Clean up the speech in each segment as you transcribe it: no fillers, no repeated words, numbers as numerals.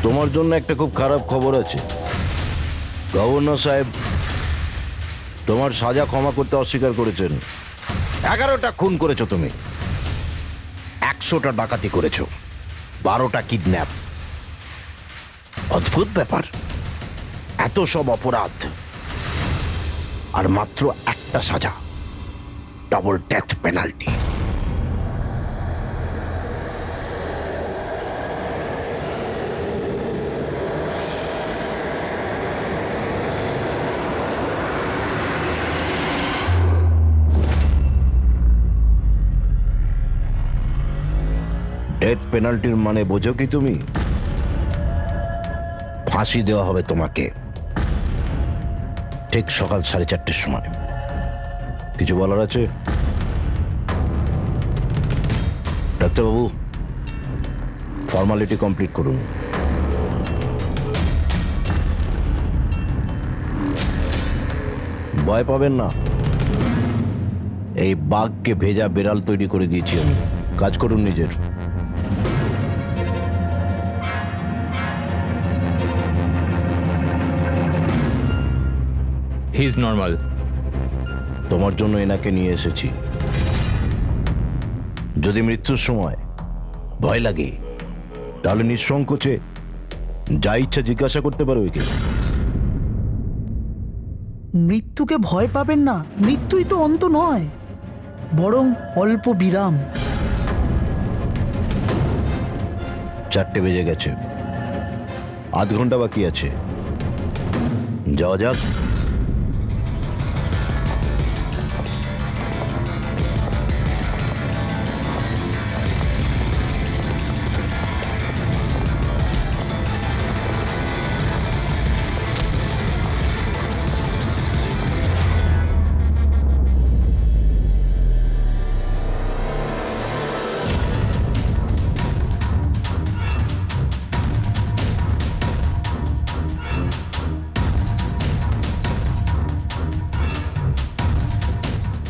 তোমার জন্য একটা খুব খারাপ খবর আছে। গভর্নর সাহেব তোমার সাজা ক্ষমা করতে অস্বীকার করেছেন। 11টা খুন করেছো তুমি, 100টা ডাকাতি করেছো, 12টা কিডন্যাপ। অদ্ভুত ব্যাপার, এত সব অপরাধ আর মাত্র একটা সাজা, ডাবল ডেথ পেনাল্টি। ডেথ পেনাল্টির মানে বোঝো কি তুমি? ফাঁসি দেওয়া হবে তোমাকে ঠিক সকাল 4:30টার সময়। কিছু বলার আছে? ডাক্তারবাবু, ফর্মালিটি কমপ্লিট করুন। ভয় পাবেন না, এই বাঘকে ভেজা বেড়াল তৈরি করে দিয়েছি আমি। কাজ করুন নিজের। He is normal. তোমার জন্য এনাকে নিয়ে এসেছি। যদি মৃত্যুর সময় ভয় লাগে তাহলে নিঃসংকোচে যা ইচ্ছা জিজ্ঞাসা করতে পারো একে। মৃত্যুকে ভয় পাবেন না, মৃত্যুই তো অন্ত নয়, বরং অল্প বিরাম। 4টে বেজে গেছে, আধ ঘন্টা বাকি আছে, যাওয়া যাক।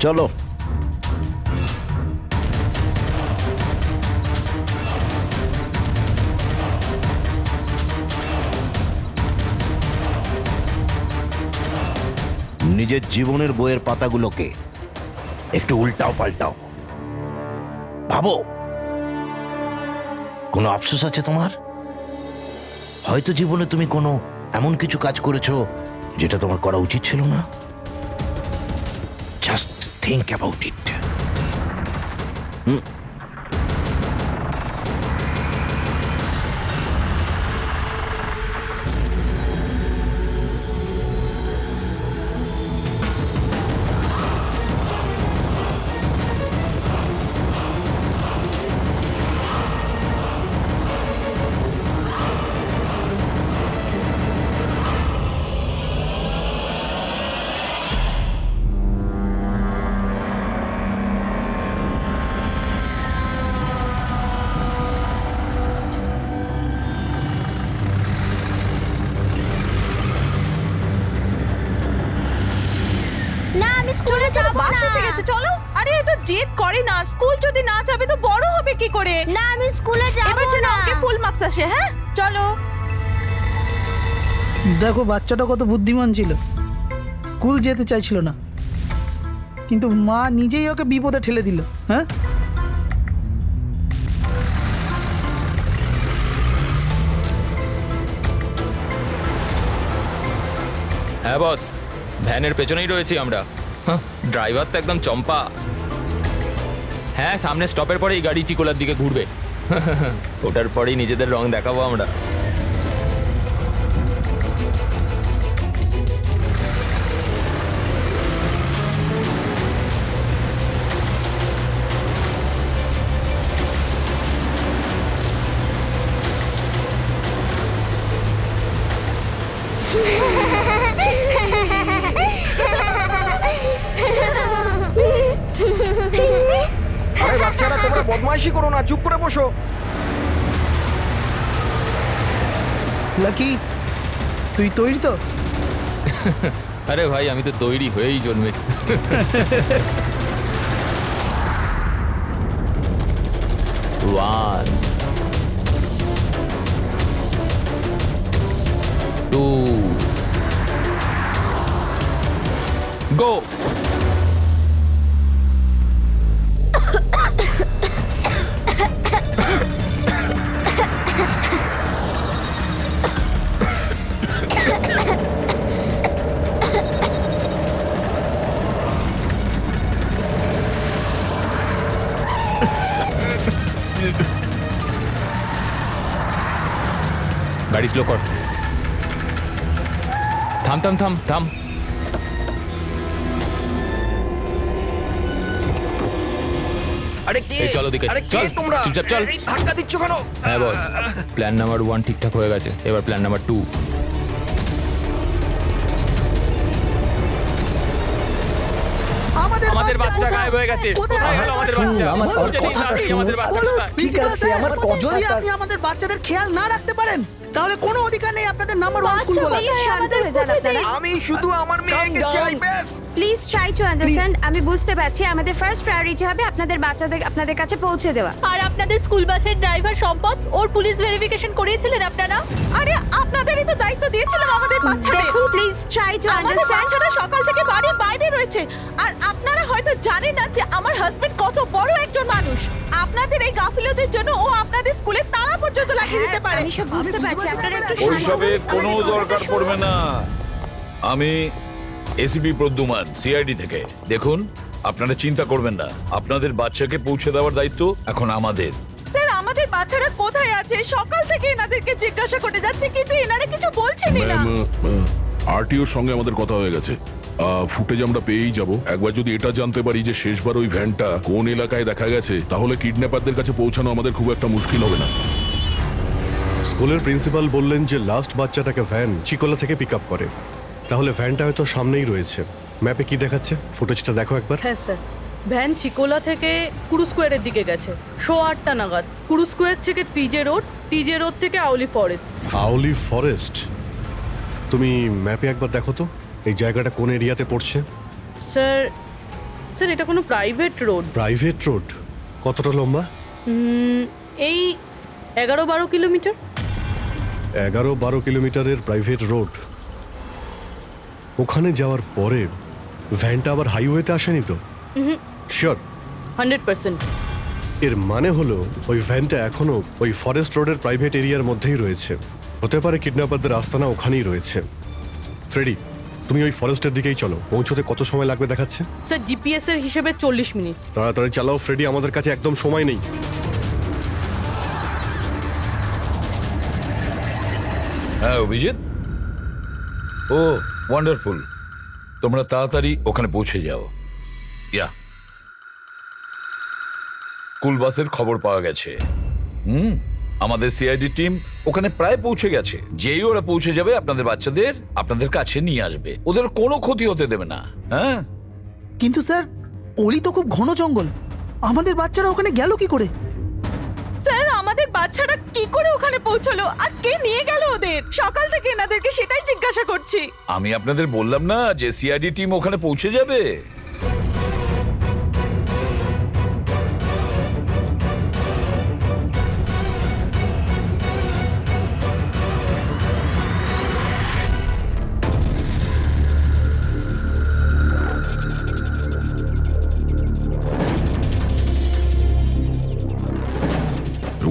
চলো। নিজের জীবনের বইয়ের পাতাগুলোকে একটু উল্টাও পাল্টাও, ভাবো কোনো আফসোস আছে তোমার? হয়তো জীবনে তুমি কোনো এমন কিছু কাজ করেছো যেটা তোমার করা উচিত ছিল না। Just think about it. না আমি স্কুলে যাব না। বাস এসে গেছে, চলো। আরে এ তো জেদ করে না, স্কুল যদি না যাবে তো বড় হবে কি করে? না আমি স্কুলে যাব এবার যেন না। ওকে ফুল মার্কস আসে। হ্যাঁ চলো। দেখো বাচ্চাটা কত বুদ্ধিমান ছিল, স্কুল যেতে চাইছিল না, কিন্তু মা নিজেই ওকে বিপদে ঠেলে দিল। হ্যাঁ, হ্যাঁ বস, ভ্যানের পেছনেই রয়েছি আমরা। ড্রাইভার তো একদম চম্পা। হ্যাঁ, সামনে স্টপের পরেই গাড়ি চিকোলার দিকে ঘুরবে। ওটার পরেই নিজেদের রং দেখাবো আমরা। আরে বাচ্চারা, তোমরা বদমাইশি করো না, চুপ করে বসো। লাকি তুই তৈরি তো? আরে ভাই, আমি তো তৈরি হয়েই জন্মেছি। 1 2 গো। গাড়ি স্লো কর। থাম থাম থাম থাম। আরে কে এই চলো দিকে, আরে কে চল, তোমরা চুপচাপ চল। এই ধাক্কা দিচ্ছ কেন? হ্যাঁ বস, প্ল্যান নাম্বার 1 ঠিকঠাক হয়ে গেছে, এবার প্ল্যান নাম্বার 2। আমাদের বাচ্চা গায়েব হয়ে গেছে। কোথায় গেল আমাদের বাচ্চা? আমার খুঁজে দিন কথাটা তাড়াতাড়ি শুনুন। আমাদের বাচ্চাটা। ঠিক আছে, আমার যদি কথাটা- আপনি আমাদের বাচ্চাদের খেয়াল না রাখতে পারেন তাহলে কোনো অধিকার নেই আপনাদের নাম্বার 1 স্কুল বলার। প্লিজ শান্ত হয়ে যান আপনারা। আমি শুধু আমার মেয়েকে down. চাই ব্যাস। Please try to understand. আমি বুঝতে পারছি আমাদের ফার্স্ট প্রায়োরিটি হবে আপনাদের বাচ্চাদের আপনাদের কাছে পৌঁছে দেওয়া। আর আপনাদের স্কুল বাসের ড্রাইভার সম্পদ ওর পুলিশ ভেরিফিকেশন করিয়েছিলেন আপনারা? আরে আপনাদেরই তো দায়িত্ব দিয়েছিলাম আমাদের বাচ্চাদের। দেখুন প্লিজ ট্রাই টু আমাদের আন্ডারস্ট্যান্ড। বাচ্চারা সকাল থেকে বাড়ির বাইরে রয়েছে আর আপনারা হয়তো জানেন না যে আমার হাজবেন্ড কত বড় একজন মানুষ। আপনাদের এই গাফিলতির জন্য ও আপনাদের স্কুলে তালা পর্যন্ত লাগিয়ে দিতে পারে। আমি সব বুঝতে পারছি, আপনারা একটু শান্ত ওইসবের হন। কোনো দরকার পড়বে না। আমি এসিপি প্রদ্যুমান, সিআইডি থেকে। দেখুন, আপনারা চিন্তা করবেন না, আপনাদের বাচ্চাকে পৌঁছে দেওয়ার দায়িত্ব এখন আমাদের। স্যার আমাদের বাচ্চারা কোথায় আছে? সকাল থেকে এনাদেরকে জিজ্ঞাসা করে যাচ্ছে কিন্তু এনারা কিছু বলছেনই না। আরটিওর সঙ্গে আমাদের কথা হয়ে গেছে। ফুটেজ আমরা পেয়েই যাব। একবার যদি এটা জানতে পারি যে শেষবার ওই ভ্যানটা কোন এলাকায় দেখা গেছে, তাহলে কিডন্যাপারদের কাছে পৌঁছানো আমাদের খুব একটা মুশকিল হবে না। স্কুলের প্রিন্সিপাল বললেন যে লাস্ট বাচ্চাটাকে ভ্যান চিকোলা থেকে পিক আপ করে, তাহলে ভ্যানটা হয়তো সামনেই রয়েছে। ম্যাপে কি দেখাচ্ছে? ফুটেজটা দেখো একবার। হ্যাঁ স্যার, ভ্যান চিকোলা থেকে কুরু স্কোয়ারের দিকে গেছে 8:30 নাগাদ। কুরু স্কোয়ার থেকে টিজে রোড থেকে আউলি ফরেস্ট। আউলি ফরেস্ট? তুমি ম্যাপে একবার দেখো তো এই জায়গাটা কোন এরিয়াতে পড়ছে। স্যার এটা কোনো প্রাইভেট রোড। Private road? কতটা লম্বা? এই 11-12 কিলোমিটার। 11-12 কিলোমিটারের প্রাইভেট রোড। ওখানে যাওয়ার পরে ভ্যানটা আবার হাইওয়েতে আসেনি তো? শিওর? 100%। এর মানে হলো ওই ভ্যানটা এখনো ওই ফরেস্ট রোডের প্রাইভেট এরিয়ার মধ্যেই রয়েছে। হতে পারে কিডন্যাপারদের আস্তানা ওখানেই রয়েছে। ফ্রেডি, তুমি ওই ফরেস্টের দিকেই চলো। পৌঁছতে কত সময় লাগবে দেখাচ্ছে? স্যার জিপিএস এর হিসেবে 40 মিনিট। তাড়াতাড়ি চালাও ফ্রেডি, আমাদের কাছে একদম সময় নেই। হ্যাঁ অভিজিৎ, ও ওয়ান্ডারফুল। তোমরা তাড়াতাড়ি ওখানে পৌঁছে যাও। ইয়া, স্কুল বাসের খবর পাওয়া গেছে। আমাদের সিআইডি টিম ওখানে প্রায় পৌঁছে গেছে। যেই ওরা পৌঁছে যাবে আপনাদের বাচ্চাদের আপনাদের কাছে নিয়ে আসবে। ওদের কোনো ক্ষতি হতে দেবে না। হ্যাঁ, কিন্তু স্যার অলি তো খুব ঘন জঙ্গল, আমাদের বাচ্চারা ওখানে গেল কি করে? স্যার আমাদের বাচ্চারা কি করে ওখানে পৌঁছলো আর কে নিয়ে গেল ওদের? সকাল থেকে এনাদেরকে সেটাই জিজ্ঞাসা করছি। আমি আপনাদের বললাম না যে সিআইডি টিম ওখানে পৌঁছে যাবে।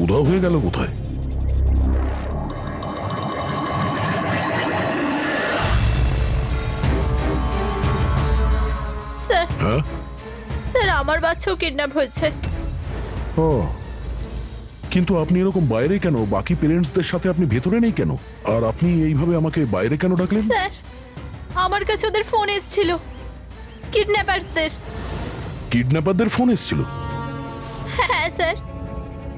উধাও হয়ে গেল কোথায়? স্যার হ্যাঁ? স্যার আমার বাচ্চাও কিডন্যাপ হয়েছে। ও, কিন্তু আপনি এরকম বাইরে কেন? বাকি পেরেন্টসদের সাথে আপনি ভেতরে নেই কেন? আর আপনি এইভাবে আমাকে বাইরে কেন ডাকলেন? স্যার আমার কাছে ওদের ফোন এসেছিল, কিডন্যাপারসদের। কিডন্যাপারদের ফোন এসেছিল? হ্যাঁ স্যার,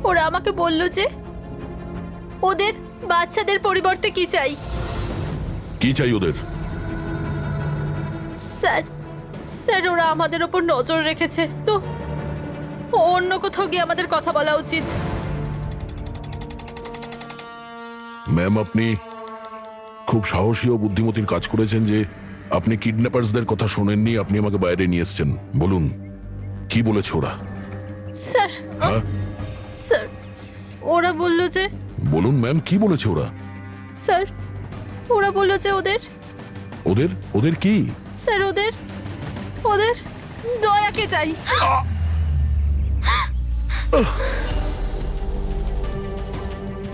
ওরা আমাকে বলল যে ওদের বাচ্চাদের পরিবর্তে কি চাই। কি চাই ওদের? স্যার স্যার ওরা আমাদের ওপর নজর রেখেছে, তো অন্য কোথাও গিয়ে আমাদের কথা বলা উচিত। ম্যাম, আপনি খুব সাহসী ও বুদ্ধিমতীর কাজ করেছেন যে আপনি কিডন্যাপারসদের কথা শোনেননি, আপনি আমাকে বাইরে নিয়ে এসেছেন। বলুন কি বলেছে ওরা? স্যার হ্যাঁ? স্যার ওরা বললো যে বলুন ম্যাম, কি বলেছে ওরা? স্যার ওরা বললো যে ওদের ওদের ওদের কি? স্যার ওদের ওদের দয়াকে চাই।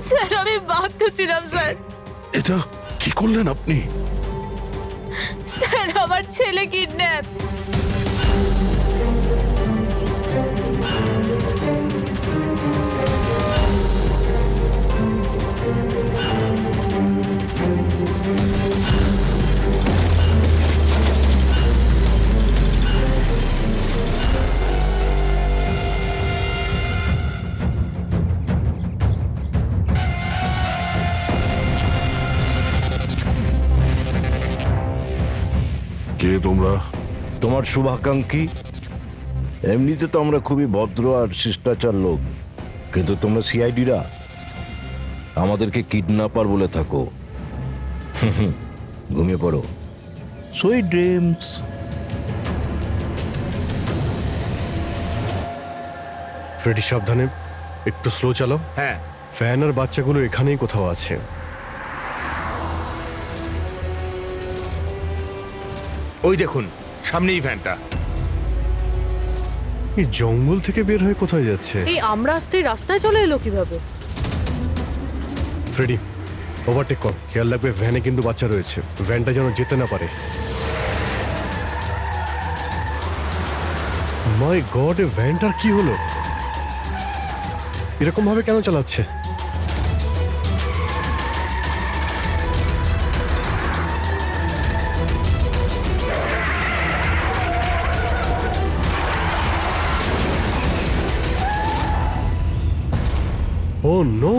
স্যার আমি বাধ্য ছিলাম স্যার। এটা কি করলেন আপনি? স্যার আমার ছেলে কিডন্যাপ। কে তোমরা? তোমার শুভাকাঙ্ক্ষী। এমনিতে তো আমরা খুবই ভদ্র আর শিষ্টাচার লোক, কিন্তু তোমরা সিআইডিরা আমাদেরকে কিডন্যাপার বলে থাকো। ঘুমিয়ে পড়ো। Sweet dreams. ফ্রেডি সাবধানে, একটু স্লো চালাও। হ্যাঁ ফ্যান আর বাচ্চাগুলো এখানেই কোথাও আছে। ওই দেখুন সামনেই ভ্যানটা। এই জঙ্গল থেকে বের হয়ে কোথায় যাচ্ছে? এই আমরা আসতেই রাস্তায় চলে এলো কিভাবে? ফ্রেডি ওভারটেক কর, খেয়াল রাখবে ভ্যানে কিন্তু বাচ্চা রয়েছে, ভ্যানটা যেন যেতে না পারে। মাই গড, এ ভ্যানটার কি হলো? এরকম ভাবে কেন চালাচ্ছে? ও নো!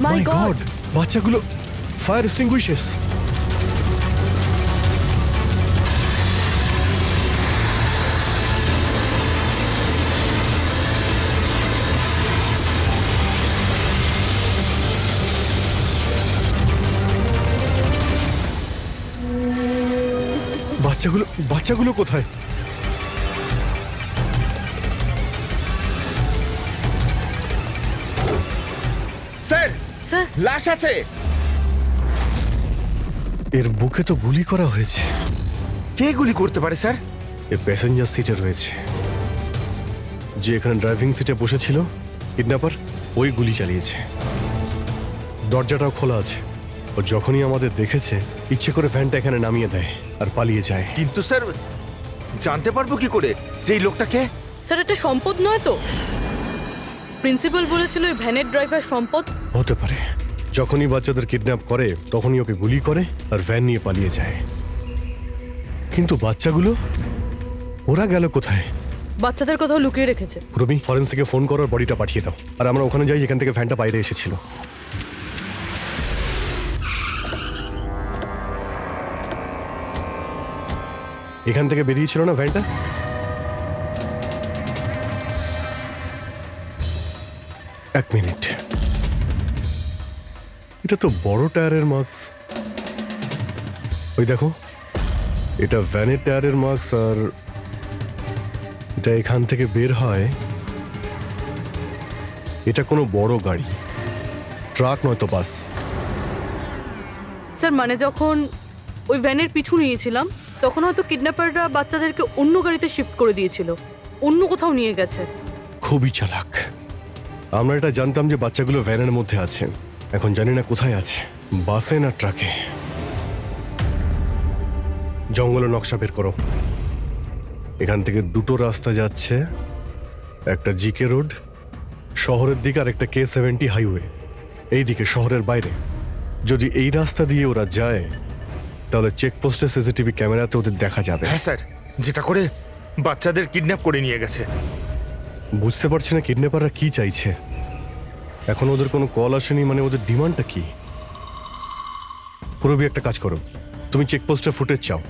মাই গড, বাচ্চাগুলো ফায়ার এক্সটিংগুইশার্স। বাচ্চাগুলো কোথায়? স্যার স্যার লাশ আছে। এর বুকে তো গুলি করা হয়েছে। কে গুলি করতে পারে স্যার? এ প্যাসেঞ্জার সিটে রয়েছে। যে এখানে ড্রাইভিং সিটে বসেছিল কিডন্যাপার, ওই গুলি চালিয়েছে। দরজাটাও খোলা আছে। ও যখনই আমাদের দেখেছে ইচ্ছে করে ভ্যানটা এখানে নামিয়ে দেয় আর পালিয়ে যায়। কিন্তু স্যার জানতে পারবো কি করে যে এই লোকটাকে? স্যার এটা সম্পদ নয় তো? প্রিন্সিপাল বলেছিল এই ভ্যানের ড্রাইভার সম্পদ। হতে পারে। যখনই বাচ্চাদের কিডন্যাপ করে তখনই ওকে গুলি করে আর ভ্যান নিয়ে পালিয়ে যায়। কিন্তু বাচ্চাগুলো ওরা গেল কোথায়? বাচ্চাদের কোথাও লুকিয়ে রেখেছে। রবি, ফরেন্সিকে ফোন করো আর বডিটা পাঠিয়ে দাও, আর আমরা ওখানে যাই যেখান থেকে ভ্যানটা বাইরে এসেছিল। এখান থেকে বেরিয়েছিল না ভ্যানটা? এক মিনিট, এটা তো বড় টায়ারের মার্কস। ওই দেখো, এটা ভ্যানের টায়ারের মার্কস, আর এটা এখান থেকে বের হয়। এটা কোনো বড় গাড়ি, ট্রাক নয়তো বাস। স্যার মানে যখন ওই ভ্যানের পিছু নিয়েছিলাম তখন হয়তো কিডন্যাপাররা বাচ্চাদেরকে অন্য গাড়িতে শিফট করে দিয়েছিল, অন্য কোথাও নিয়ে গেছে। খুবই চালাক। আমরা এটা জানতাম যে বাচ্চাগুলো ভ্যানের মধ্যে আছে, এখন জানি না কোথায় আছে, বাসে না ট্রাকে। জঙ্গলের নকশা বের করো। এখান থেকে দুটো রাস্তা যাচ্ছে, একটা জিকে রোড শহরের দিকে আর একটা K70 হাইওয়ে এই দিকে শহরের বাইরে। যদি এই রাস্তা দিয়ে ওরা যায় তাহলে চেকপোস্টে সিসিটিভি ক্যামেরাতে ওদের দেখা যাবে। হ্যাঁ স্যার, যেটা করে বাচ্চাদের কিডন্যাপ করে নিয়ে গেছে। বুঝতে পারছি না কিডন্যাপাররা কি চাইছে। এখন ওদের কোনো কল আসেনি, মানে ওদের ডিমান্ডটা কি? পুরবি, একটা কাজ করো, তুমি চেকপোস্টের ফুটেজ চাও,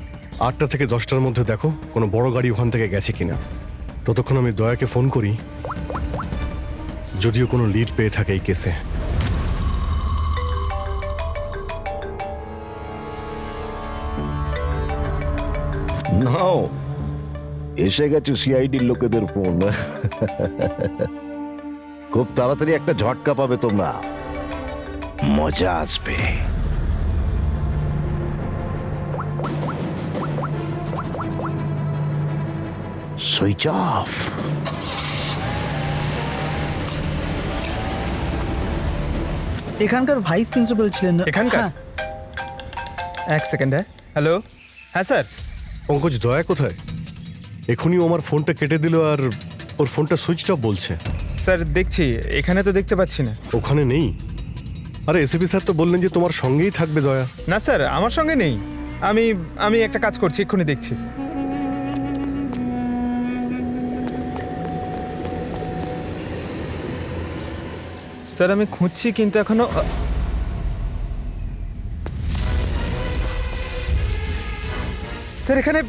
8টা থেকে 10টার মধ্যে দেখো কোনো বড় গাড়ি ওখান থেকে গেছে কিনা। ততক্ষণ আমি দয়াকে ফোন করি, যদিও কোনো লিড পেয়ে থাকে এই কেসে। নাও, এসে গেছে সিআইডির লোকেদের ফোন। খুব তাড়াতাড়ি একটা ঝটকা পাবে তোমরা, মজা আসবে। Switch off. এখানকার ভাইস প্রিন্সিপাল ছিলেন। এখানকার? হ্যাঁ, এক সেকেন্ড। হ্যালো, হ্যাঁ স্যার। পঙ্কজ, দয়া কোথায়? এখনই ও আমার ফোনটা কেটে দিল আর ওর ফোনটা সুইচ অফ বলছে। স্যার দেখছি, এখানে তো দেখতে পাচ্ছি না। ওখানে নেই? আরে এসিপি স্যার তো বললেন যে তোমার সঙ্গেই থাকবে দয়া। না স্যার, আমার সঙ্গে নেই। আমি একটা কাজ করছি, এক্ষুনি দেখছি। স্যার আমি খুঁজছি কিন্তু এখনো স্যার এখানে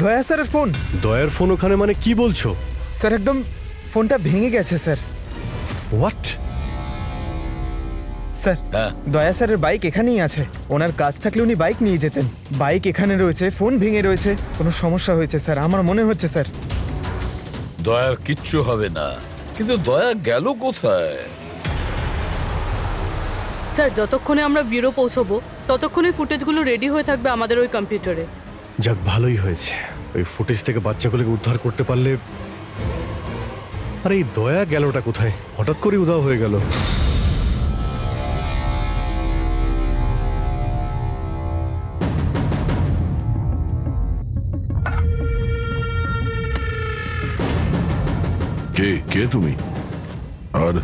দয়া স্যারের ফোন। দয়ার ফোন ওখানে মানে কি বলছো? স্যার একদম ফোনটা ভেঙে গেছে স্যার। হোয়াট? স্যার হ্যাঁ। দয়া স্যারের বাইক এখানেই আছে। ওনার কাজ থাকলে উনি বাইক নিয়ে যেতেন। বাইক এখানে রয়েছে, ফোন ভেঙে রয়েছে। কোনো সমস্যা হয়েছে স্যার, আমার মনে হচ্ছে স্যার। দয়ার কিচ্ছু হবে না, কিন্তু দয়া গেল কোথায়? স্যার যতক্ষণে আমরা ব্যুরো পৌঁছবো ততক্ষণে ফুটেজগুলো রেডি হয়ে থাকবে আমাদের ওই কম্পিউটারে। যাক, ভালোই হয়েছে। ওই ফুটেজ থেকে বাচ্চাগুলোকে উদ্ধার করতে পারলে। আরে এই দয়া গেলটা কোথায়? হঠাৎ করে উধাও হয়ে গেল। কে কে তুমি? আর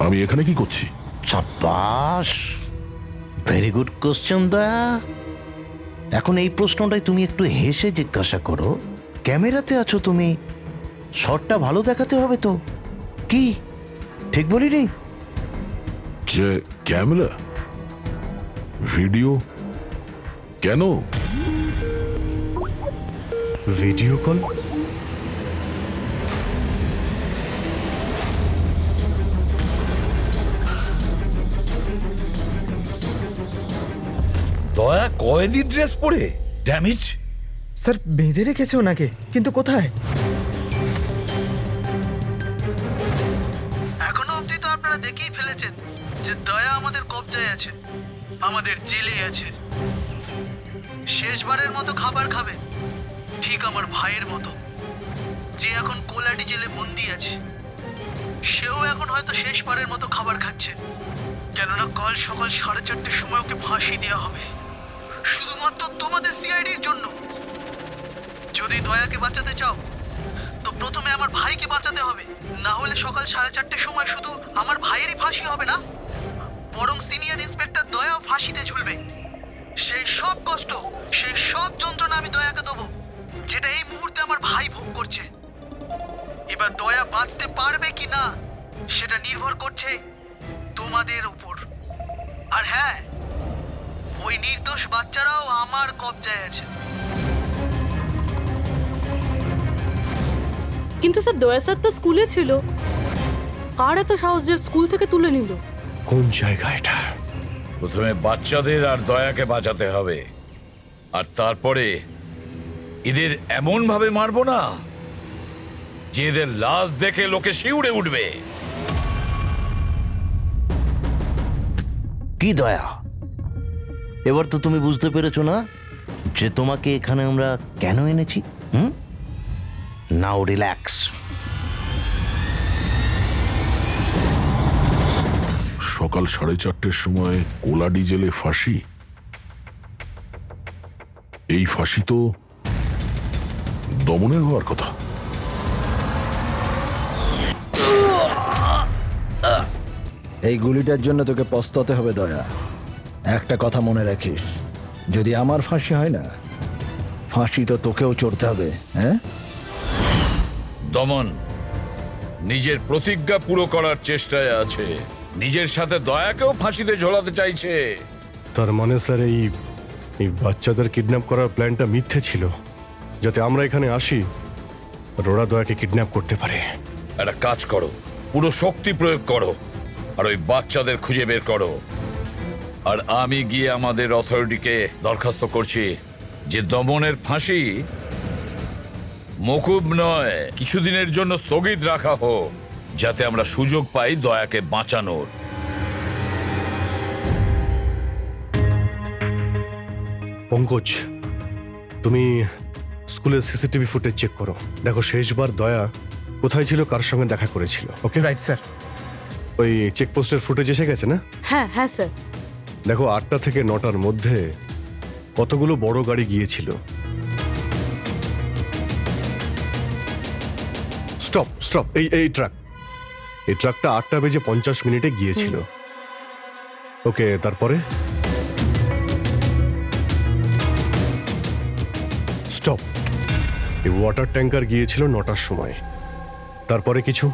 আমি এখানে কি করছি? সাব্বাস, ভেরি গুড কোশ্চেন দয়া। এখন এই প্রশ্নটাই তুমি একটু হেসে জিজ্ঞাসা করো। ক্যামেরাতে আছো তুমি, শটটা ভালো দেখাতে হবে তো। কি ঠিক বলিনি? ক্যামেরা, ভিডিও, কেন? Video call? দয়া কয়েদি ড্রেস পরে ড্যামেজ। স্যার বেঁধে রেখেছে ওনাকে, কিন্তু কোথায়? এখনো অবধি তো আপনারা দেখেই ফেলেছেন যে দয়া আমাদের কবজায় আছে, আমাদের জেলে আছে। শেষবারের মতো খাবার খাবে, ঠিক আমার ভাইয়ের মতো, যে এখন কোলাডি জেলে বন্দি আছে। সেও এখন হয়তো শেষবারের মতো খাবার খাচ্ছে, কেননা কাল সকাল 4:30টার সময় ওকে ফাঁসি দেওয়া হবে, শুধুমাত্র তোমাদের সিআইডির জন্য। যদি দয়াকে বাঁচাতে চাও তো প্রথমে আমার ভাইকে বাঁচাতে হবে, না হলে সকাল 4:30টার সময় শুধু আমার ভাইয়েরই ফাঁসি হবে না, বরং সিনিয়র ইন্সপেক্টর দয়াও ফাঁসিতে ঝুলবে। সেই সব কষ্ট, সেই সব যন্ত্রণা আমি দয়াকে দেবো, যেটা এই মুহূর্তে আমার ভাই ভোগ করছে। এবার দয়া বাঁচতে পারবে কি না সেটা নির্ভর করছে তোমাদের উপর। আর হ্যাঁ, ওই নির্দোষ বাচ্চারাও আমার কবজায় আছে। কিন্তু স্যার দয়া স্যার তো স্কুলে ছিল, কার এত সাহস যে স্কুল থেকে তুলে নিল? কোন জায়গা এটা? প্রথমে বাচ্চাদের আর দয়াকে বাঁচাতে হবে, আর তারপরে এদের এমন ভাবে মারবো না যে এদের লাশ দেখে লোকে শিউরে উঠবে। কি দয়া, এবার তো তুমি বুঝতে পেরেছো না যে তোমাকে এখানে আমরা কেন এনেছি? নাও রিল্যাক্স। সকাল 4:30টার সময় কোলাডি জেলে ফাঁসি। এই ফাঁসি তো দমনের হওয়ার কথা। এই গুলিটার জন্য তোকে পস্তাতে হবে দয়া। একটা কথা মনে রাখিস, যদি আমার ফাঁসি হয় না, ফাঁসি তো তোকেও চড়তে হবে। হ্যাঁ, দমন নিজের প্রতিজ্ঞা পুরো করার চেষ্টায় আছে, নিজের সাথে দয়াকেও ফাঁসিতে ঝোলাতে চাইছে। তার মানে স্যার এই বাচ্চাদের কিডন্যাপ করার প্ল্যানটা মিথ্যে ছিল, যাতে আমরা এখানে আসি আর ওরা দয়াকে কিডন্যাপ করতে পারে। একটা কাজ করো, পুরো শক্তি প্রয়োগ করো আর ওই বাচ্চাদের খুঁজে বের করো। আর আমি গিয়ে আমাদের অথরিটিকে দরখাস্ত করছি যে দমনের ফাঁসি মকুব নয়, কিছুদিনের জন্য স্থগিত রাখা হোক, যাতে আমরা সুযোগ পাই দয়াকে বাঁচানোর। পঙ্কজ, তুমি স্কুলের সিসিটিভি ফুটেজ চেক করো, দেখো শেষবার দয়া কোথায় ছিল, কার সঙ্গে দেখা করেছিল। Okay right sir. ওই চেকপোস্টের ফুটেজ এসে গেছে না? হ্যাঁ হ্যাঁ স্যার। দেখো 8টা থেকে 9টার মধ্যে কতগুলো বড় গাড়ি গিয়েছিল। স্টপ স্টপ, এই ট্রাকটা 8টা বেজে 50 মিনিটে গিয়েছিল। ওকে, তারপরে স্টপ, এই ওয়াটার ট্যাঙ্কার গিয়েছিল 9টার সময়। তারপরে কিছু?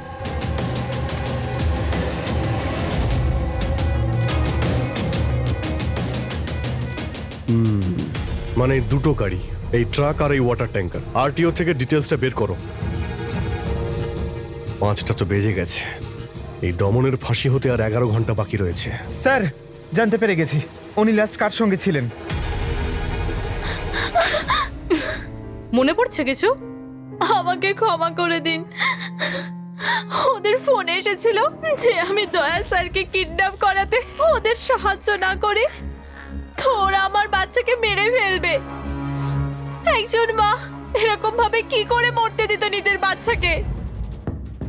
মানে দুটো গাড়ি, এই ট্রাক আর এই ওয়াটার ট্যাঙ্কার। আরটিও থেকে ডিটেলসটা বের করো। 5টা তো বেজে গেছে, এই দমনের ফাঁসি হতে আর 11 ঘন্টা বাকি রয়েছে। স্যার, জানতে পেরে গেছি উনি লাস্ট কার সঙ্গে ছিলেন। মনে পড়ছে কিছু? আমাকে ক্ষমা করে দিন। ওদের ফোন এসেছিল যে আমি দয়া স্যারকে কিডন্যাপ করাতে ওদের সাহায্য না করে তো ওরা আমার বাচ্চাকে মেরে ফেলবে। একজন মা এরকম ভাবে কি করে মরতে দিত নিজের বাচ্চাকে?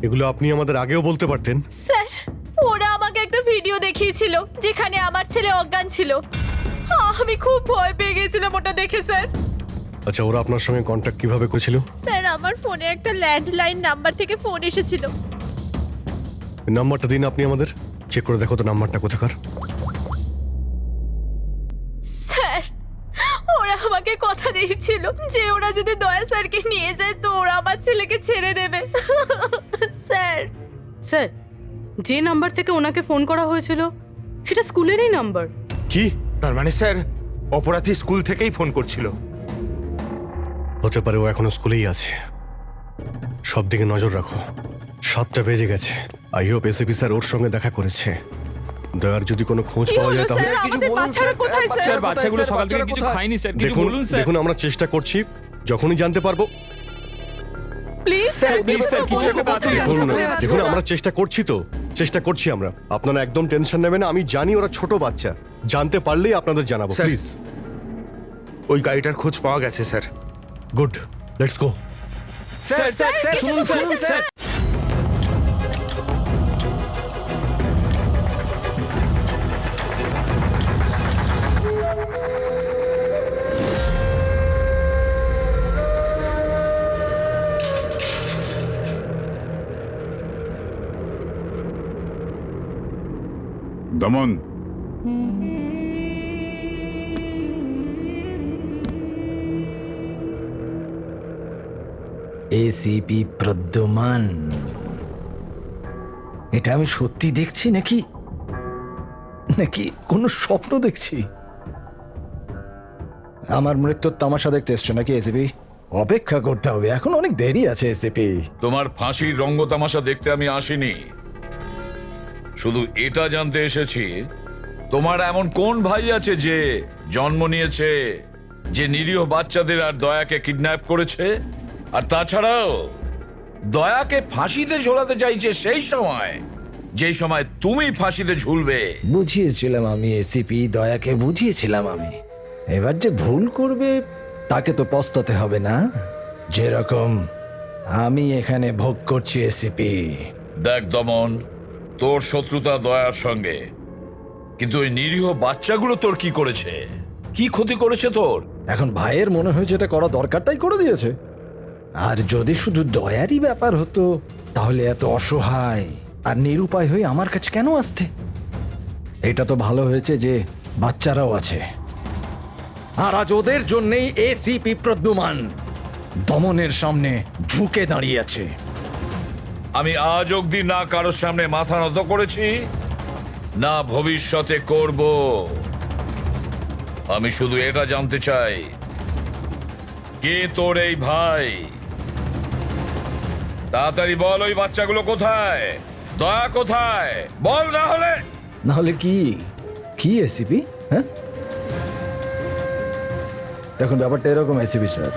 এগুলো আপনি আমাদের আগেও বলতে পারতেন। স্যার, ওরা আমাকে একটা ভিডিও দেখিয়েছিল যেখানে আমার ছেলে অজ্ঞান ছিল। আমি খুব ভয় পেয়ে গেছিলাম ওটা দেখে স্যার। আচ্ছা, ওরা আপনার সঙ্গে কন্ট্যাক্ট কিভাবে করেছিল? স্যার, আমার ফোনে একটা ল্যান্ডলাইন নাম্বার থেকে ফোন এসেছিল। নাম্বারটা দিন আপনি আমাদের, চেক করে দেখো তো নাম্বারটা কোথাকার। স্যার, ওরা আমাকে কথা দিয়েছিল যে ওরা যদি দয়া স্যারকে নিয়ে যায় তো ওরা আমার ছেলেকে ছেড়ে দেবে। স্যার, স্যার, যে নাম্বার থেকে ওনাকে ফোন করা হয়েছিল সেটা স্কুলেরই নাম্বার। কি? তার মানে স্যার অপরাধী স্কুল থেকেই ফোন করছিল। হতে পারে ও এখনো স্কুলেই আছে। সব দিকে নজর রাখো। 7টা বেজে গেছে। আই হোপ এসএপি স্যার ওর সঙ্গে দেখা করেছে। দয়ার যদি কোনো খোঁজ কি পাওয়া হলো যায় তাহলে স্যার? আমাদের বাচ্চারা কোথায় স্যার? স্যার বাচ্চাগুলো সকাল থেকে কিছু খায়নি স্যার, কিছু দেখুন বলুন স্যার। দেখুন, আমরা চেষ্টা করছি, যখনই জানতে পারবো। প্লিজ স্যার প্লিজ স্যার, কিছু একটা তাড়াতাড়ি দেখুন দেখুন, আমরা চেষ্টা করছি আমরা। আপনারা একদম টেনশন নেবেন না, আমি জানি ওরা ছোট বাচ্চা, জানতে পারলেই আপনাদের জানাবো। Sir, please. ওই গাড়িটার খোঁজ পাওয়া গেছে sir. Good, let's go. Sir sir sir শুনুন স্যার স্যার। দমন, এসিপি প্রদ্যুমান, এটা আমি সত্যি দেখছি নাকি নাকি কোনো স্বপ্ন দেখছি? আমার মৃত্যুর তামাশা দেখতে এসছো নাকি এসিপি? অপেক্ষা করতে হবে, এখন অনেক দেরি আছে এসিপি। তোমার ফাঁসির রঙ্গতামাশা দেখতে আমি আসিনি, শুধু এটা জানতে এসেছি তোমার এমন কোন ভাই আছে যে জন্ম নিয়েছে, যে নিরীহ বাচ্চাদের আর দয়াকে কিডন্যাপ করেছে, আর তাছাড়াও দয়াকে ফাঁসিতে ঝোলাতে চাইছে সেই সময় যেই সময় তুমি ফাঁসিতে ঝুলবে। বুঝিয়েছিলাম আমি এসিপি, দয়াকে বুঝিয়েছিলাম আমি। এবার যে ভুল করবে তাকে তো পস্তাতে হবে না, যেরকম আমি এখানে ভোগ করছি এসিপি। দেখ দমন, তোর শত্রুতা দয়ার সঙ্গে, কিন্তু ওই নিরীহ বাচ্চাগুলো তোর কি করেছে, কি ক্ষতি করেছে তোর? এখন ভাইয়ের মনে হয়েছে এটা করা দরকার তাই করে দিয়েছে। আর যদি শুধু দয়ারই ব্যাপার হতো তাহলে এত অসহায় আর নিরুপায় হয়ে আমার কাছে কেন আসতে? এটা তো ভালো হয়েছে যে বাচ্চারাও আছে, আর আজ ওদের জন্যই এসিপি প্রদ্যুমান দমনের সামনে ঝুঁকে দাঁড়িয়ে আছে। আমি আজ অবধি না কারোর সামনে মাথা নত করেছি, না ভবিষ্যতে করব। আমি শুধু এটা জানতে চাই, কে তোর এই ভাই? তাড়াতাড়ি বল, ওই বাচ্চাগুলো কোথায়? দয়া কোথায়? বল, না হলে কি কি এসিপি? হ্যাঁ, দেখুন ব্যাপারটা এরকম এসিপি স্যার,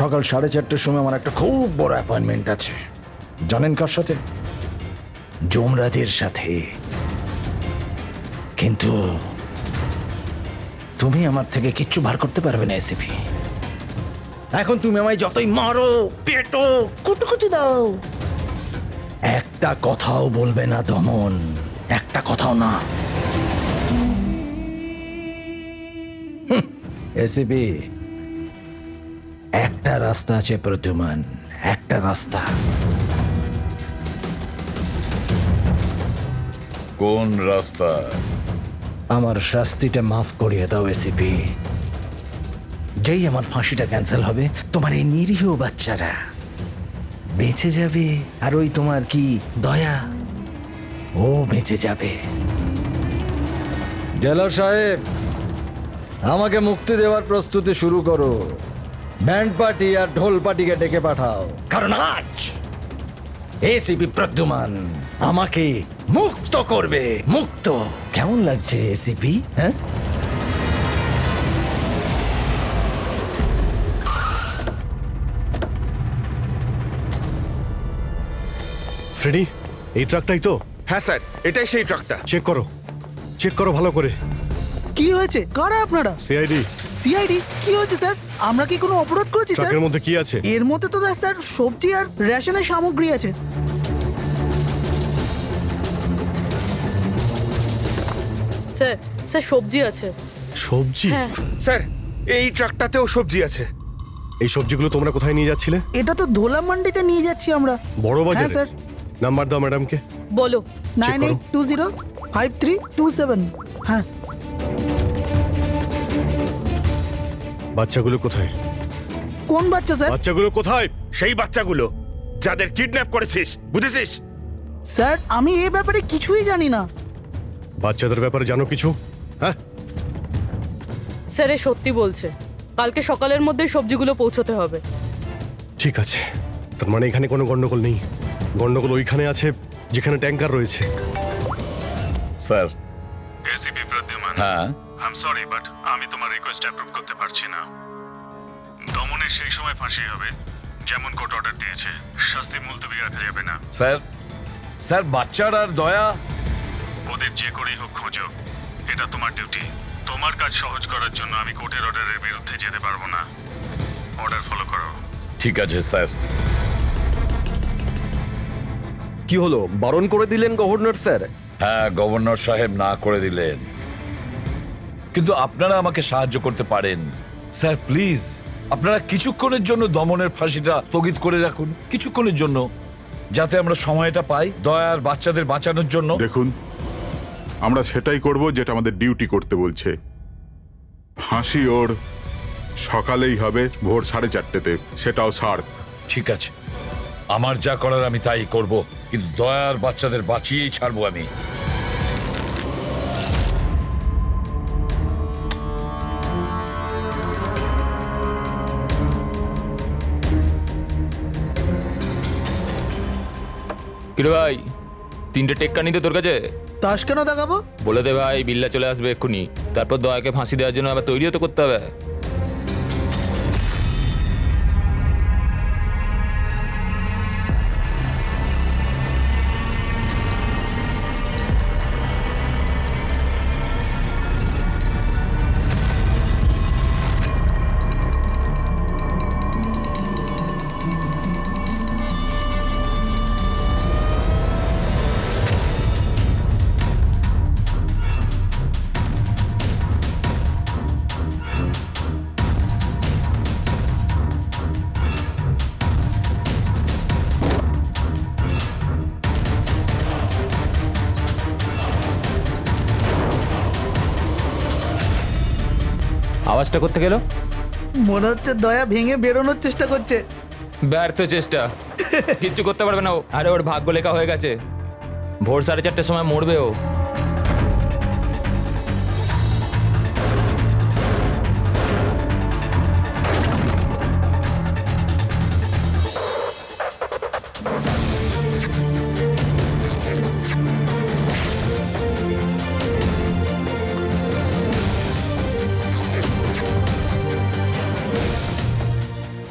সকাল 4:30টার সময় আমার একটা খুব বড় অ্যাপয়েন্টমেন্ট আছে। জানেন কার সাথে? যমরাজের সাথে। কিন্তু তুমি আমার থেকে কিচ্ছু বার করতে পারবে না এসিপি। এখন তুমি আমায় যতই মারো, পেটো, কুটুকুটু দাও, একটা কথাও বলবে না দমন, একটা কথাও না। এসিপি, একটা রাস্তা আছে প্রদ্যুমান, একটা রাস্তা। কোন রাস্তা? আমার শাস্তিটা মাফ করিয়ে দাও এসিপি। যেই আমার ফাঁসিটা ক্যান্সেল হবে, তোমার এই নিরীহ বাচ্চারা বেঁচে যাবে, আর ওই তোমার কি দয়া, ও বেঁচে যাবে। জেলার সাহেব, আমাকে মুক্তি দেওয়ার প্রস্তুতি শুরু করো। ব্যান্ড পার্টি আর ঢোল পার্টিকে ডেকে পাঠাও, কারণ আজ এসিপি প্রদ্যুমান আমাকে মুক্ত করবে। মুক্ত কেমন লাগছে এসিপি? হ্যাঁ, ফ্রেডি, এই ট্রাকটাই তো? হ্যাঁ স্যার, এটাই সেই ট্রাকটা। চেক করো ভালো করে। কি হয়েছে? কারা আপনারা? সিআইডি। সিআইডি? কি হয়েছে স্যার? আমরা কি কোনো অপরাধ করেছি স্যার? ট্রাকের মধ্যে কি আছে? এর মধ্যে তো স্যার সবজি আর রেশনের সামগ্রী আছে। স্যার, স্যার সবজি আছে। সবজি? হ্যাঁ। স্যার, এই ট্রাকটাতেও সবজি আছে। এই সবজিগুলো তোমরা কোথায় নিয়ে যাচ্ছিলে? এটা তো ধোলা মান্ডিতে নিয়ে যাচ্ছি আমরা। বড় হ্যাঁ বাজারে? স্যার। নাম্বার দাও ম্যাডামকে। বলো। 98205327। হ্যাঁ। বাচ্চাগুলো কোথায়? কোন বাচ্চা স্যার? বাচ্চাগুলো কোথায়? সেই বাচ্চাগুলো যাদের কিডন্যাপ করেছিস, বুঝেছিস? স্যার, আমি এ ব্যাপারে কিছুই জানি না। বাচ্চাদের ব্যাপারে জানো কিছু? হ্যাঁ, স্যার এ সত্যি বলছে, কালকে সকালের মধ্যে সবজিগুলো পৌঁছতে হবে। ঠিক আছে। তার মানে এখানে কোনো গন্ডগোল নেই। গন্ডগোল ওইখানে আছে যেখানে ট্যাঙ্কার রয়েছে। স্যার। এসিপি প্রদ্যুমান, হ্যাঁ, আই এম সরি বাট আমি তোমার রিকোয়েস্ট অ্যাপ্রুভ করতে পারছি না। দমনের সেই সময় ফাঁসি হবে যেমন কোর্ট অর্ডার দিয়েছে, শাস্তি মুলতবি রাখা যাবে না। স্যার বাচ্চার আর দয়া, ওদের যে করেই হোক খোঁজো, এটা তোমার ডিউটি। তোমার কাজ সহজ করার জন্য আমি কোর্টের অর্ডারের বিরুদ্ধে যেতে পারবো না। অর্ডার ফলো করো। ঠিক আছে স্যার। কি হলো, বারণ করে দিলেন গভর্নর স্যার? হ্যাঁ, গভর্নর সাহেব না করে দিলেন, কিন্তু আপনারা আমাকে সাহায্য করতে পারেন। স্যার প্লিজ, আপনারা কিছুক্ষণের জন্য দমনের ফাঁসিটা স্থগিত করে রাখুন, কিছুক্ষণের জন্য, যাতে আমরা সময়টা পাই দয়ার বাচ্চাদের বাঁচানোর জন্য। দেখুন, আমরা সেটাই করব যেটা আমাদের ডিউটি করতে বলছে। ফাঁসি ওর সকালেই হবে, ভোর 4:30-তে, সেটাও ছাড়। ঠিক আছে, আমার যা করার আমি তাই করব, কিন্তু দয়ার বাচ্চাদের বাঁচিয়েই ছাড়বো আমি। কিরে ভাই, 3টে টেক্কা নিতে তোর কাছে? তাস কেন দেখাবো? বলে দে ভাই, বিল্লা চলে আসবে এক্ষুনি, তারপর দয়াকে ফাঁসি দেওয়ার জন্য আবার তৈরিও তো করতে হবে। আওয়াজটা করতে গেল, মনে হচ্ছে দয়া ভেঙে বেরোনোর চেষ্টা করছে। ব্যর্থ চেষ্টা, কিচ্ছু করতে পারবে না ও। আরে ওর ভাগ্য লেখা হয়ে গেছে, ভোর 4:30টার সময় মরবে ও।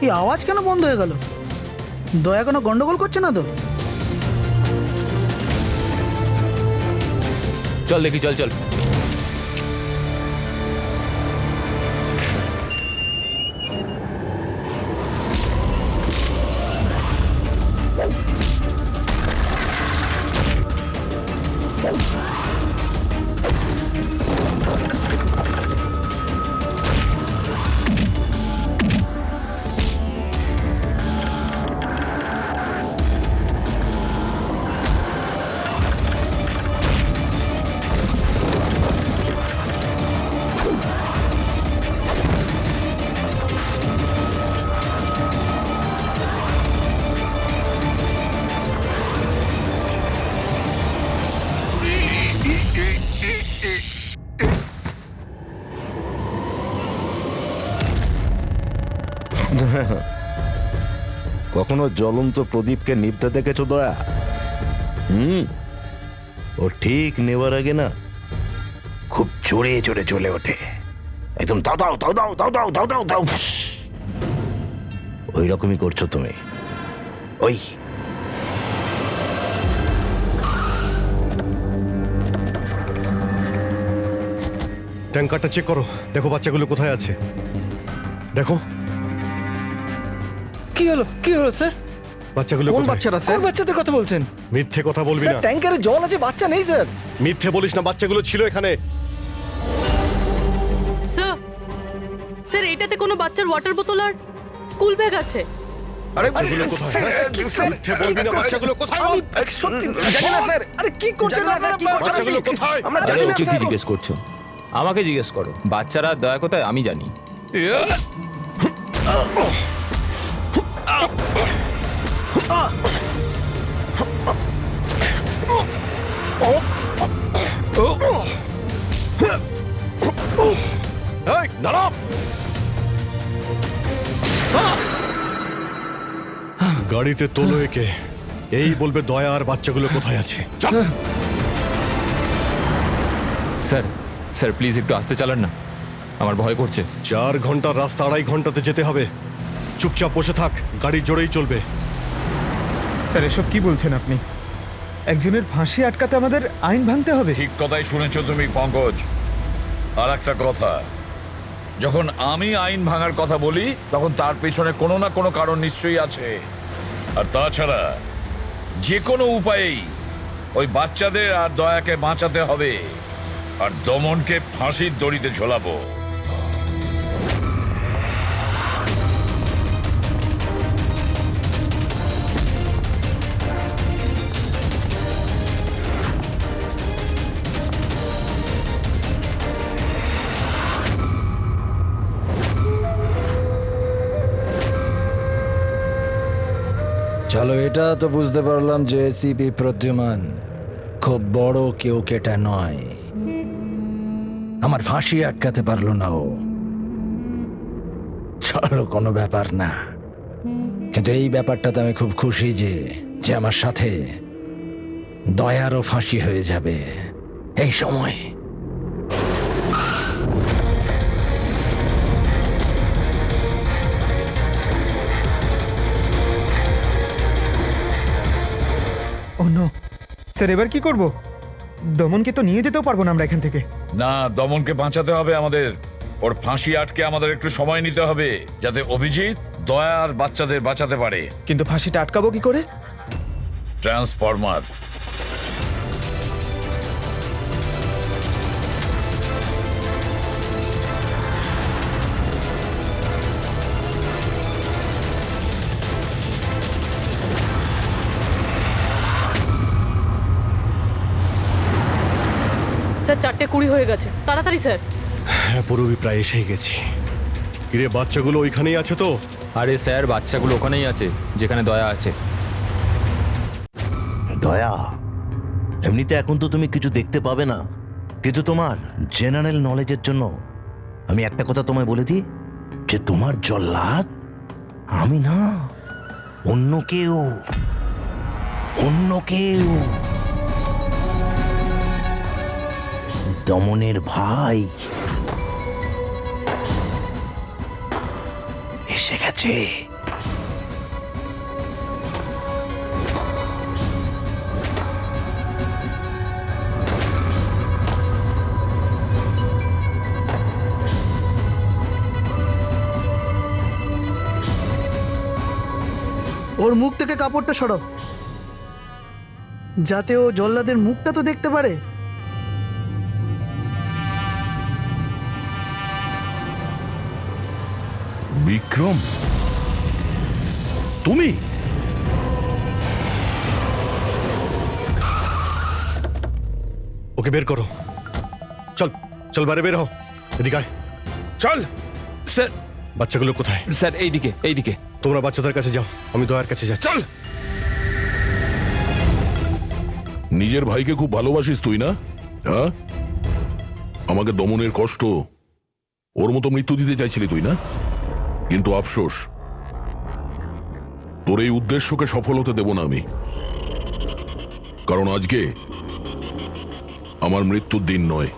এই আওয়াজ কেন বন্ধ হয়ে গেল? দয়া কোনো গন্ডগোল করছে না তো? চল দেখি, চল চল। কখনো জ্বলন্ত প্রদীপকে নিভতে দেখেছো দয়া? ও ঠিক নেবার আগে না খুব জোরে জোরে চলে ওঠে, একদম দাও দাও দাও দাও দাও দাও দাও দাও দাও। ওই রকমই করছো তুমি। ওই ট্যাঙ্কারটা চেক করো, দেখো বাচ্চাগুলো কোথায় আছে। দেখো কি হলো স্যার? বাচ্চাগুলো কোন কোথায়? বাচ্চারা স্যার? কোন বাচ্চাদের কথা বলছেন? মিথ্যে কথা বলবি স্যার না। ট্যাঙ্কারে জল আছে, বাচ্চা নেই স্যার। মিথ্যে বলিস না, বাচ্চাগুলো ছিল এখানে। স্যার স্যার এইটাতে কোনো বাচ্চার ওয়াটার বোতল আর স্কুল ব্যাগ আছে। আরে বাচ্চাগুলো কোথায়? মিথ্যে বলবি না, বাচ্চাগুলো কোথায়? আমি সত্যি জানি না স্যার। আরে কি করছেন আপনারা? বাচ্চাগুলো কোথায়? আমরা আরে জানি না ওকে কি স্যার। জিজ্ঞেস করছো? আমাকে জিজ্ঞেস করো। বাচ্চারা দয়া কোথায় আমি জানি। এই দাঁড়াও! গাড়িতে তোলো একে, এই বলবে দয়া আর বাচ্চাগুলো কোথায় আছে। চল। স্যার স্যার প্লিজ একটু আস্তে চালান না, আমার ভয় করছে। 4 ঘন্টার রাস্তা 2.5 ঘন্টাতে যেতে হবে। চুপচাপ বসে থাক, গাড়ি জোরেই চলবে। স্যার এসব কি বলছেন আপনি? একজনের ফাঁসি আটকাতে আমাদের আইন ভাঙতে হবে? ঠিক কথাই শুনেছো তুমি পঙ্কজ। আর একটা কথা, যখন আমি আইন ভাঙার কথা বলি তখন তার পেছনে কোনো না কোনো কারণ নিশ্চয়ই আছে। আর তাছাড়া যে কোনো উপায়েই ওই বাচ্চাদের আর দয়াকে বাঁচাতে হবে, আর দমনকে ফাঁসির দড়িতে ঝোলাবো। চলো, এটা তো বুঝতে পারলাম যে এসিপি প্রদ্যুমান খুব বড় কেউ কেটা নয়। আমার ফাঁসি আটকাতে পারলো না ও। চলো, কোনো ব্যাপার না। কিন্তু এই ব্যাপারটাতে আমি খুব খুশি যে আমার সাথে দয়ারও ফাঁসি হয়ে যাবে এই সময়। ও নো স্যার, এবার কি করব? দমনকে তো নিয়ে যেতেও পারবো না আমরা এখান থেকে। না, দমনকে বাঁচাতে হবে আমাদের। ওর ফাঁসি আটকে আমাদের একটু সময় নিতে হবে, যাতে অভিজিৎ দয়া আর বাচ্চাদের বাঁচাতে পারে। কিন্তু ফাঁসিটা আটকাবো কি করে? ট্রান্সফরমার। স্যার 4:20 হয়ে গেছে, তাড়াতাড়ি স্যার। হ্যাঁ, পুরোপুরি প্রায় এসেই গেছি। কিরে, বাচ্চাগুলো ওইখানেই আছে তো? আরে স্যার বাচ্চাগুলো ওখানেই আছে যেখানে দয়া আছে। দয়া, এমনিতে এখন তো তুমি কিছু দেখতে পাবে না, কিন্তু তোমার জেনারেল নলেজের জন্য আমি একটা কথা তোমায় বলে দিই, যে তোমার জল্লাদ আমি না, অন্য কেউ। দমনের ভাই এসে গেছে। ওর মুখ থেকে কাপড়টা সরাও, যাতে ও জল্লাদের মুখটা তো দেখতে পারে। বিক্রম, তুমি? ওকে বের করো। চল চল, বাইরে বের হও। এদিকে আয়। চল স্যার। বাচ্চাগুলো কোথায়? স্যার এইদিকে এইদিকে। তোমরা বাচ্চাদের কাছে যাও, আমি দয়ার কাছে যাচ্ছি। চল। নিজের ভাইকে খুব ভালোবাসিস তুই না? হ্যাঁ, আমাকে দমনের কষ্ট, ওর মতো মৃত্যু দিতে চাইছিলি তুই না? কিন্তু আফসোস, তোর এই উদ্দেশ্যকে সফল হতে দেব না আমি। কারণ আজকে আমার মৃত্যুর দিন নয়।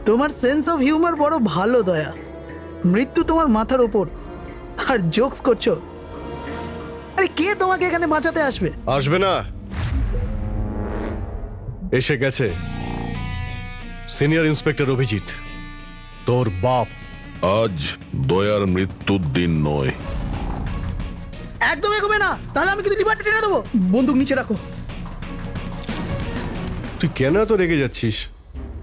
তোমার সেন্স অফ হিউমার বড় ভালো দয়া। মৃত্যু তোমার মাথার ওপর আর জোকস করছো। আরে কে তোমাকে এখানে বাঁচাতে আসবে? আসবে না, এসে গেছে সিনিয়র ইন্সপেক্টর অভিজিৎ, তোর বাপ। আজ দয়ার মৃত্যুর দিন নয়। একদম এগোবে না, তাহলে আমি কিন্তু ডিপার্টে টেনে দেবো। বন্দুক নিচে রাখো। তুই কেন এত রেগে যাচ্ছিস?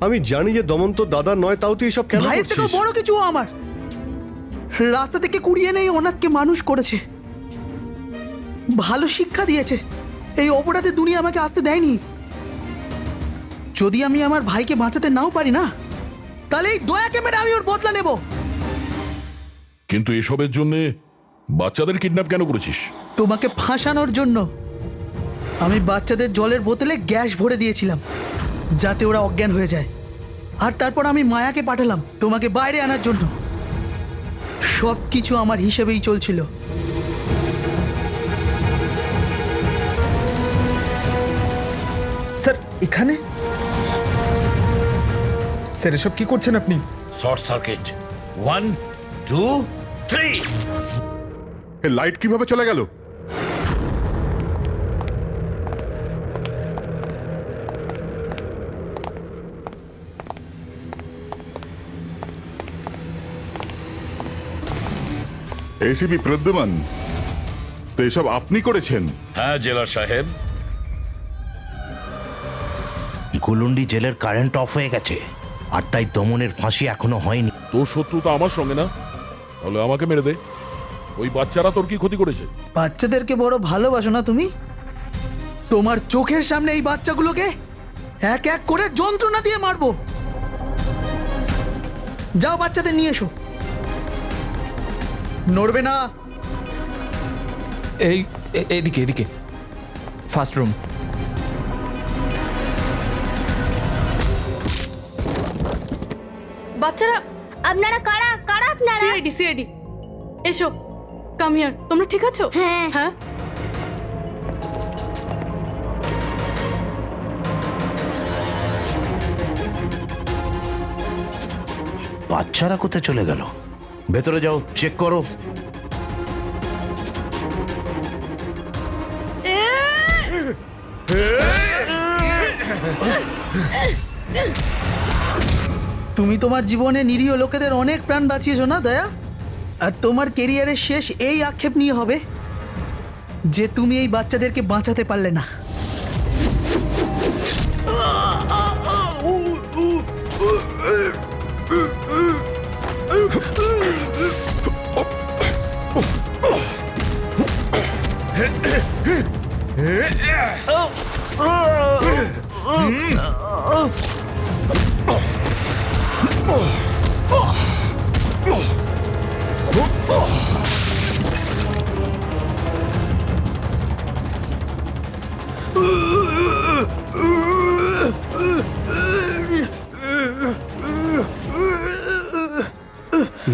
আমি জানি যে দমন তো দাদা নয়, তাও তুই এসব কেন ভাইয়ের থেকেও করছিস? বড় কিছু ও আমার। রাস্তা থেকে কুড়িয়ে নেই অনাথকে মানুষ করেছে, ভালো শিক্ষা দিয়েছে। এই অপরাধে দুনিয়া আমাকে আসতে দেয়নি। যদি আমি আমার ভাইকে বাঁচাতে নাও পারি না, তাহলে এই দয়াকে মেরে আমি ওর বদলা নেব। কিন্তু এসবের জন্য বাচ্চাদের কিডন্যাপ কেন করেছিস? তোমাকে ফাঁসানোর জন্য। আমি বাচ্চাদের জলের বোতলে গ্যাস ভরে দিয়েছিলাম যাতে ওরা অজ্ঞান হয়ে যায়, আর তারপর আমি মায়াকে পাঠালাম তোমাকে বাইরে আনার জন্য। সব কিছু আমার হিসেবেই চলছিল। স্যার এখানে? স্যার এসব কি করছেন আপনি? Short circuit. 1 2 3। এই লাইট কিভাবে চলে গেল? এসিপি প্রদ্যুমান, তো এসব আপনি করেছেন? হ্যাঁ জেলা সাহেব। গুলুন্ডি জেলের কারেন্ট অফ হয়ে গেছে, আর তাই দমনের ফাঁসি এখনো হয়নি। তোর শত্রুতা আমার সঙ্গে না, তাহলে আমাকে মেরে দে। ওই বাচ্চারা তোর কি ক্ষতি করেছে? বাচ্চাদেরকে বড় ভালোবাসো না তুমি? তোমার চোখের সামনে এই বাচ্চাগুলোকে এক এক করে যন্ত্রণা দিয়ে মারবো। যাও বাচ্চাদের নিয়ে এসো। নড়বে না। এইদিকে এদিকে, ফার্স্ট রুম। বাচ্চারা, আপনারা কারা কারা আপনারা? সিআইডি সিআইডি, এসো, কাম হিয়ার। তোমরা ঠিক আছো? হ্যাঁ। হ্যাঁ। বাচ্চারা কোথায় চলে গেল? ভেতরে যাও, চেক করো। তুমি তোমার জীবনে নিরীহ লোকেদের অনেক প্রাণ বাঁচিয়েছো না দয়া? আর তোমার কেরিয়ারের শেষ এই আক্ষেপ নিয়ে হবে যে তুমি এই বাচ্চাদেরকে বাঁচাতে পারলে না।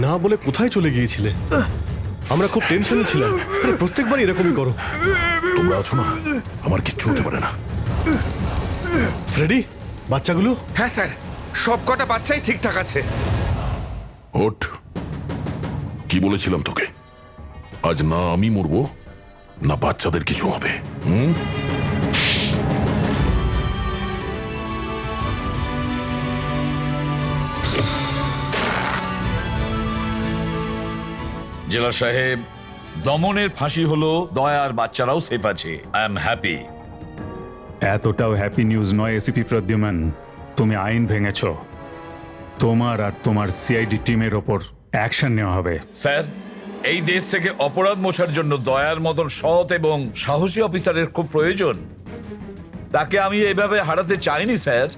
না বলে কোথায় চলে গিয়েছিলে? আমরা খুব টেনশনে ছিলাম। আরে প্রত্যেকবার এরকমই করো। তোমরা আছো না, আমার কিচ্ছু হতে পারে না। ফ্রেডি, বাচ্চাগুলো? হ্যাঁ স্যার, সব কটা বাচ্চাই ঠিকঠাক আছে। ওঠ, কি বলেছিলাম তোকে? আজ না আমি মরবো, না বাচ্চাদের কিছু হবে। জেলা সাহেব, দমনের ফাঁসি হলো, দয়ার বাচ্চারাও সেফ আছে। I am happy. এতটাও হ্যাপি নিউজ নয় এসিপি প্রদ্যুম্ন, তুমি আইন ভেঙেছ। তোমার আর তোমার সিআইডি টিমের ওপর অ্যাকশন নেওয়া হবে। স্যার, এই দেশ থেকে অপরাধ মোছার জন্য দয়ার মতন সৎ এবং সাহসী অফিসারের খুব প্রয়োজন। তাকে আমি এভাবে হারাতে চাইনি স্যার।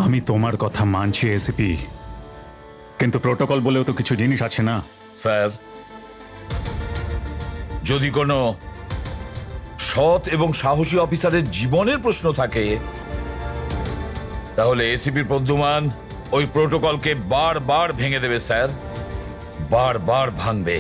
আমি তোমার কথা মানছি এসিপি, কিন্তু প্রোটোকল বলেও তো কিছু জিনিস আছে না? স্যার, যদি কোনো সৎ এবং সাহসী অফিসারের জীবনের প্রশ্ন থাকে, তাহলে এসিপি প্রদ্যুম্ন ওই প্রোটোকলকে বারবার ভেঙে দেবে স্যার, বারবার ভাঙবে।